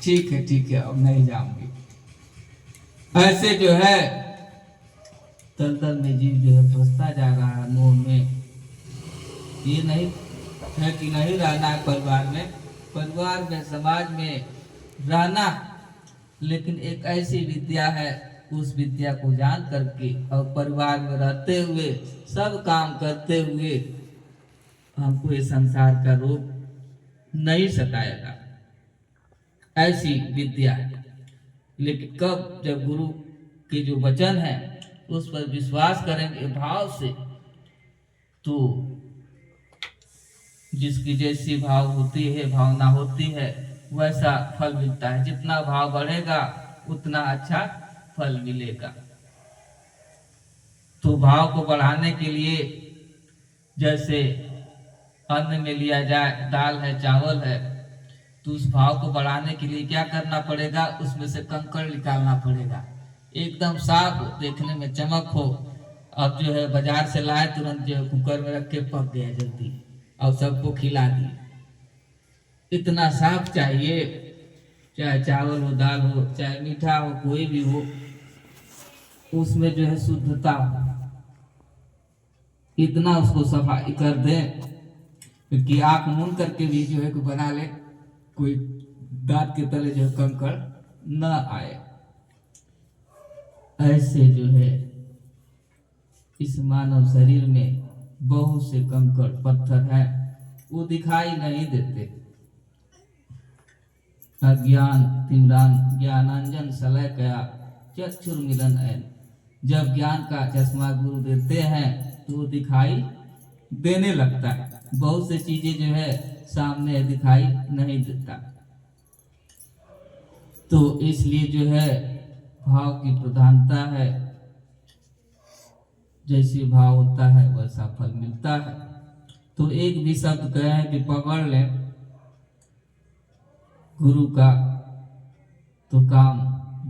ठीक है, अब नहीं जाऊंगी। ऐसे जो है दलदल में जीव जो है फंसता जा रहा है मोह में। ये नहीं है कि नहीं रहना है परिवार में समाज में रहना, लेकिन एक ऐसी विद्या है, उस विद्या को जान करके और परिवार में रहते हुए सब काम करते हुए हमको ये संसार का रोग नहीं सताएगा, ऐसी विद्या है। लेकिन कब, जब गुरु के जो वचन है उस पर विश्वास करेंगे भाव से, तो जिसकी जैसी भाव होती है, भावना होती है, वैसा फल मिलता है। जितना भाव बढ़ेगा उतना अच्छा फल मिलेगा। तो भाव को बढ़ाने के लिए जैसे अन्न में लिया जाए, दाल है, चावल है, तो उस भाव को बढ़ाने के लिए क्या करना पड़ेगा, उसमें से कंकड़ निकालना पड़ेगा। एकदम साफ देखने में चमक हो। अब जो है बाजार से लाए, तुरंत जो है कुकर में रख के पक गया जल्दी और सबको खिला दिए। इतना साफ चाहिए, चाहे चावल हो, दाल हो, चाहे मीठा हो, कोई भी हो, उसमें जो है शुद्धता हो। इतना उसको सफाई कर दे कि आंख मूंद करके भी जो है बना ले, कोई दांत के तले जो है कंकड़ न आए। ऐसे जो है इस मानव शरीर में बहुत से कंकड़ पत्थर हैं, वो दिखाई नहीं देते। अज्ञान तिमरान ज्ञानांजन सलय कया चक्षुर मिलन ऐन। जब ज्ञान का चश्मा गुरु देते हैं तो वो दिखाई देने लगता है। बहुत से चीजें जो है सामने दिखाई नहीं देता। तो इसलिए जो है भाव की प्रधानता है। जैसे भाव होता है वैसा फल मिलता है। तो एक भी शब्द कहे हैं कि पकड़ ले गुरु का तो काम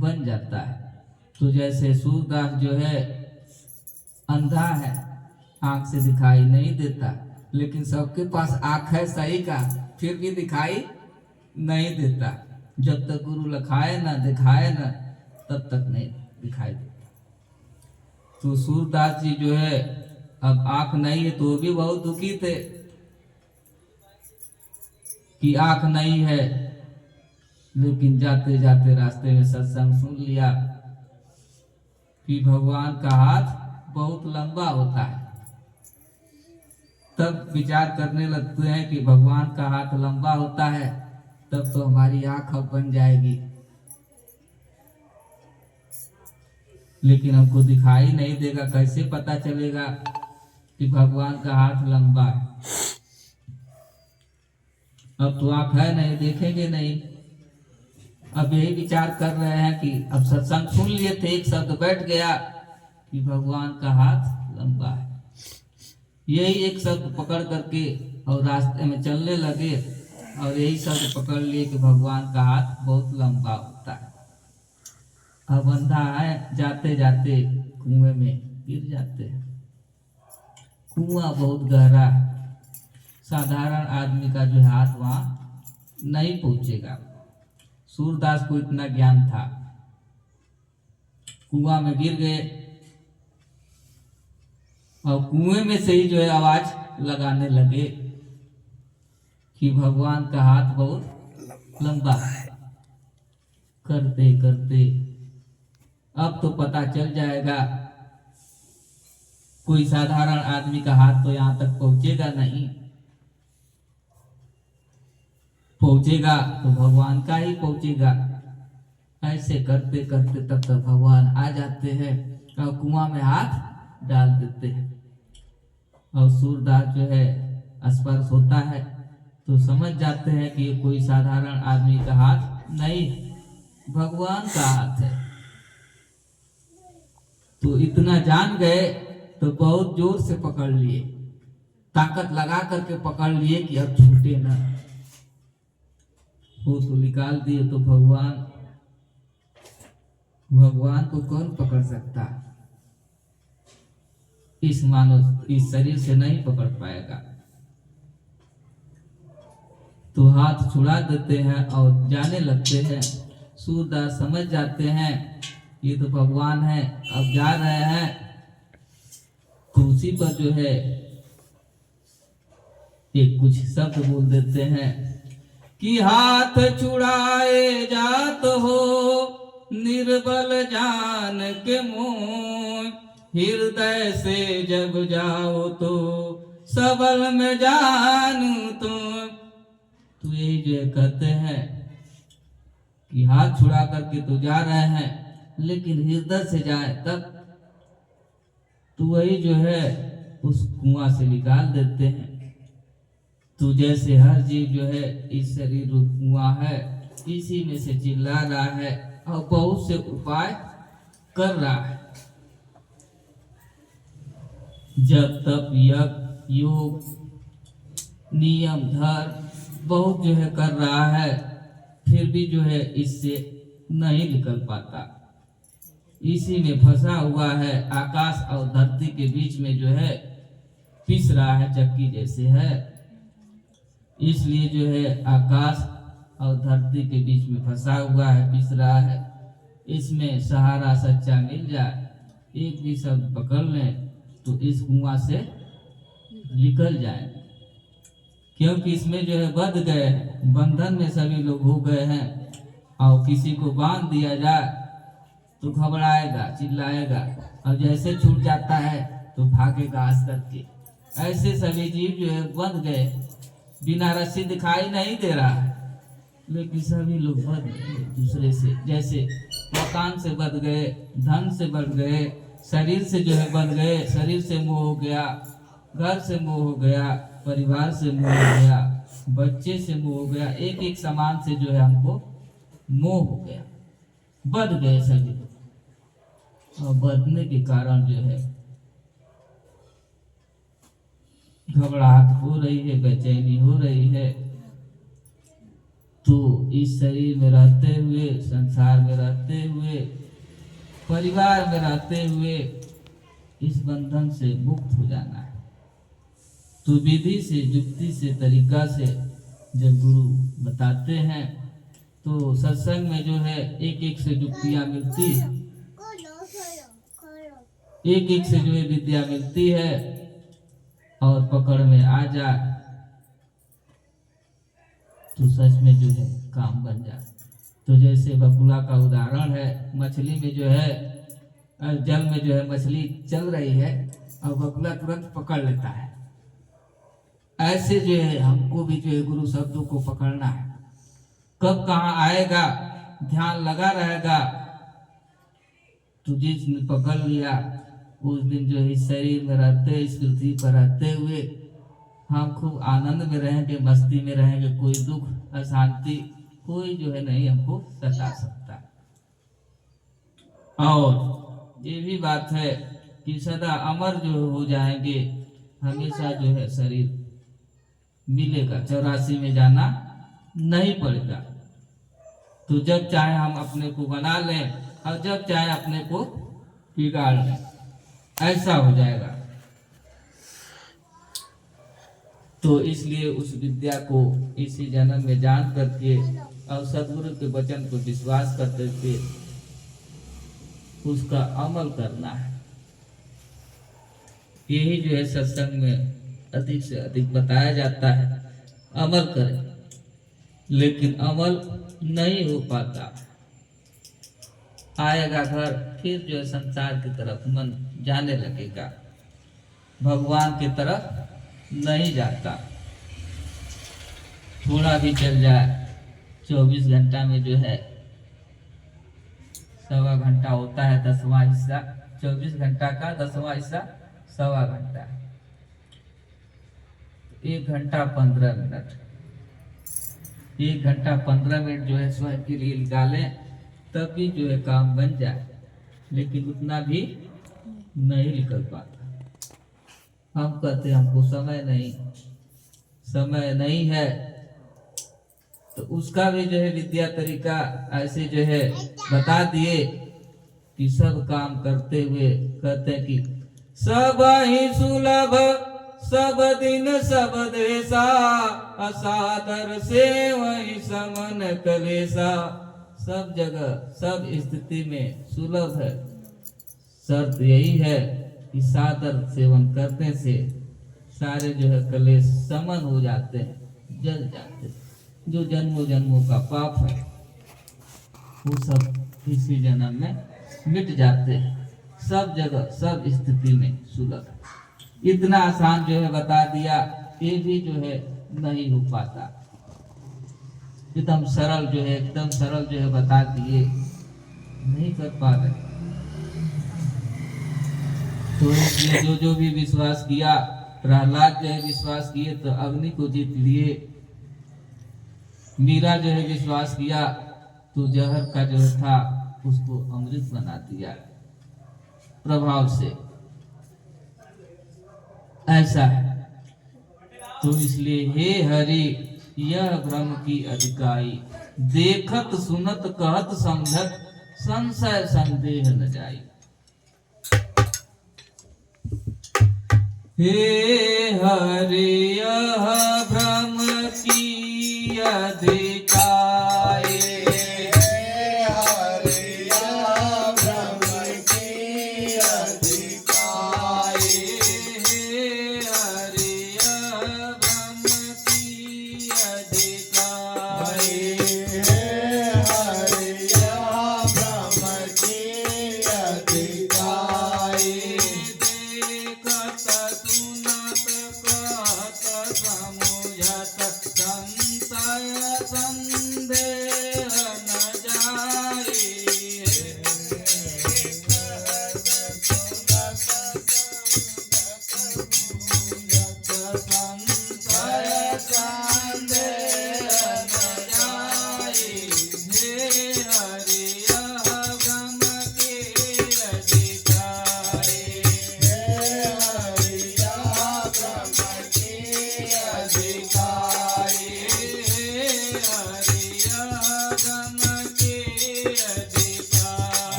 बन जाता है। तो जैसे सूरदास जो है अंधा है, आंख से दिखाई नहीं देता, लेकिन सबके पास आंख है सही का, फिर भी दिखाई नहीं देता। जब तक गुरु लखाए ना दिखाए ना, तब तक नहीं दिखाई देता। तो सूरदास जी जो है, अब आंख नहीं है तो भी बहुत दुखी थे कि आंख नहीं है, लेकिन जाते जाते रास्ते में सत्संग सुन लिया कि भगवान का हाथ बहुत लंबा होता है। तब विचार करने लगते हैं कि भगवान का हाथ लंबा होता है, तब तो हमारी आंख अब बन जाएगी, लेकिन हमको दिखाई नहीं देगा। कैसे पता चलेगा कि भगवान का हाथ लंबा है? अब तो आंख है नहीं, देखेंगे नहीं। अब यही विचार कर रहे हैं कि अब सत्संग सुन लिए थे, एक शब्द बैठ गया कि भगवान का हाथ लंबा है। यही एक शब्द पकड़ करके और रास्ते में चलने लगे और यही शब्द पकड़ लिए कि भगवान का हाथ बहुत लंबा होता है। अब अंधा है, जाते जाते कुएं में गिर जाते हैं। कुआं बहुत गहरा है, साधारण आदमी का जो हाथ वहां नहीं पहुंचेगा। सूरदास को इतना ज्ञान था, कुआं में गिर गए और कुएं में से ही जो है आवाज लगाने लगे कि भगवान का हाथ बहुत लंबा है। करते करते अब तो पता चल जाएगा, कोई साधारण आदमी का हाथ तो यहां तक पहुंचेगा नहीं, पहुंचेगा तो भगवान का ही पहुंचेगा। ऐसे करते करते तब तक भगवान आ जाते हैं और कुआं में हाथ डाल देते हैं। और सूरदास जो है स्पर्श होता है तो समझ जाते हैं कि ये कोई साधारण आदमी का हाथ नहीं, भगवान का हाथ है। तो इतना जान गए तो बहुत जोर से पकड़ लिए, ताकत लगा करके पकड़ लिए कि अब छूटे ना। वो तो निकाल दिए तो भगवान को कौन पकड़ सकता? इस मानव इस शरीर से नहीं पकड़ पाएगा। तो हाथ छुड़ा देते हैं और जाने लगते हैं। सूरदास समझ जाते हैं ये तो भगवान है, अब जा रहे हैं। तो उसी पर जो है एक कुछ शब्द बोल देते हैं कि हाथ छुड़ाए जात हो निर्बल जान के मोह, हृदय से जब जाओ तो सबल में जानू तो यही जो है कहते हैं कि हाथ छुड़ा करके तो जा रहे हैं, लेकिन हृदय से जाए तब तो वही जो है उस कुआं से निकाल देते हैं। तो जैसे हर जीव जो है इस शरीर रूप कुआं है, इसी में से चिल्ला रहा है और बहुत से उपाय कर रहा है। जब तप यज्ञ योग नियम धर्म बहुत जो है कर रहा है, फिर भी जो है इससे नहीं निकल पाता। इसी में फंसा हुआ है, आकाश और धरती के बीच में जो है पिस रहा है, चक्की जैसे है। इसलिए जो है आकाश और धरती के बीच में फंसा हुआ है, पिस रहा है। इसमें सहारा सच्चा मिल जाए, एक भी शब्द पकड़ लें तो इस कुआं से निकल जाए। क्योंकि इसमें जो है बंध गए हैं, बंधन में सभी लोग हो गए हैं। और किसी को बांध दिया जाए तो घबराएगा, चिल्लाएगा, और जैसे छूट जाता है तो भागेगा हंस करके। ऐसे सभी जीव जो है बंध गए, बिना रस्सी दिखाई नहीं दे रहा है, लेकिन सभी लोग बंध गए दूसरे से। जैसे मकान से बंध गए, धन से बंध गए, शरीर से जो है बंध गए, शरीर से मोह हो गया, घर से मोह हो गया, परिवार से मोह हो गया, बच्चे से मोह हो गया, एक एक सामान से जो है हमको मोह हो गया, बंध गए सभी। और बंधने के कारण जो है घबराहट हो रही है, बेचैनी हो रही है। तो इस शरीर में रहते हुए, संसार में रहते हुए, परिवार में रहते हुए इस बंधन से मुक्त हो जाना है। तो विधि से, युक्ति से, तरीका से जब गुरु बताते हैं तो सत्संग में जो है एक एक से युक्तियां मिलती है, एक एक से जो है विद्या मिलती है, और पकड़ में आ जाए तो सच में जो है काम बन जाए। तो जैसे बकुला का उदाहरण है, मछली में जो है जल में जो है मछली चल रही है और बकुला तुरंत पकड़ लेता है। ऐसे जो है हमको भी जो है गुरु शब्दों को पकड़ना है। कब कहाँ आएगा ध्यान लगा रहेगा, तो जिसने पकड़ लिया उस दिन जो है इस शरीर में रहते, इस पृथ्वी पर रहते हुए हम खूब आनंद में रहेंगे, मस्ती में रहेंगे। कोई दुख, अशांति कोई जो है नहीं हमको सता सकता। और ये भी बात है कि सदा अमर जो हो जाएंगे, हमेशा जो है शरीर मिलेगा, 84 में जाना नहीं पड़ेगा। तो जब चाहे हम अपने को बना लें और जब चाहे अपने को बिगाड़ लें, ऐसा हो जाएगा। तो इसलिए उस विद्या को इसी जन्म में जान करके और सदगुरु के वचन को विश्वास करते हुए उसका अमल करना है। यही जो है सत्संग में अधिक से अधिक बताया जाता है, अमल करें। लेकिन अमल नहीं हो पाता, आएगा घर फिर जो है संसार की तरफ मन जाने लगेगा, भगवान की तरफ नहीं जाता। थोड़ा भी चल जाए, 24 घंटा में जो है 1.25 घंटा होता है, 10वां हिस्सा 24 घंटा का 10वां हिस्सा 1.25 घंटा, 1 घंटा 15 मिनट, 1 घंटा 15 मिनट जो है स्वयं के लिए निकालें, तब भी जो है काम बन जाए। लेकिन उतना भी नहीं निकल पाता। हम कहते हमको समय नहीं है, तो उसका भी जो है विद्या तरीका ऐसे जो है बता दिए कि सब काम करते हुए कहते हैं कि सब ही सुलभ सब दिन सब देशा, असादर से वही समन कलेसा। सब जगह सब स्थिति में सुलभ है। शर्त यही है कि सादर सेवन करने से सारे जो है कलेश समन हो जाते हैं, जल जाते हैं। जो जन्मों जन्मों का पाप है वो सब इसी जन्म में मिट जाते हैं। सब जगह सब स्थिति में सुलभ है। इतना आसान जो है बता दिया, ये भी जो है नहीं हो पाता। एकदम सरल जो है, एकदम सरल जो है बता दिए, नहीं कर पा रहे। तो इसलिए जो जो भी विश्वास किया, प्रहलाद जो है विश्वास किए तो अग्नि को जीत लिए। मीरा जो है विश्वास किया तो जहर का जो था उसको अमृत बना दिया प्रभाव से। ऐसा है। तो इसलिए हे हरि यह भ्रम की अधिकाई, देखत सुनत कहत समझत संशय संदेह न जाई। हे हरि यह भ्रम की अधिकाई,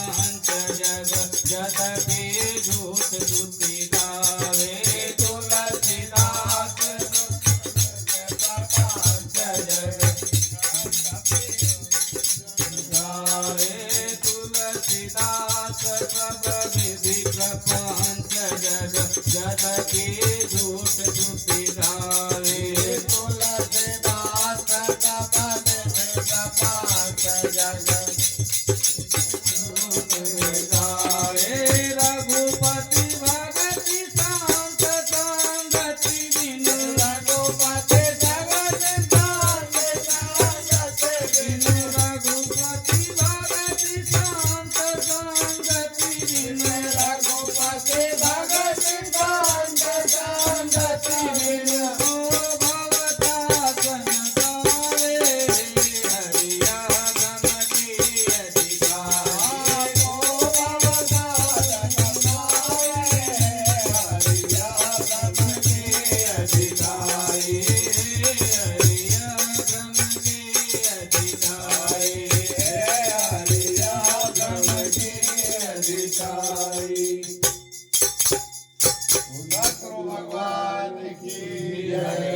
भगवान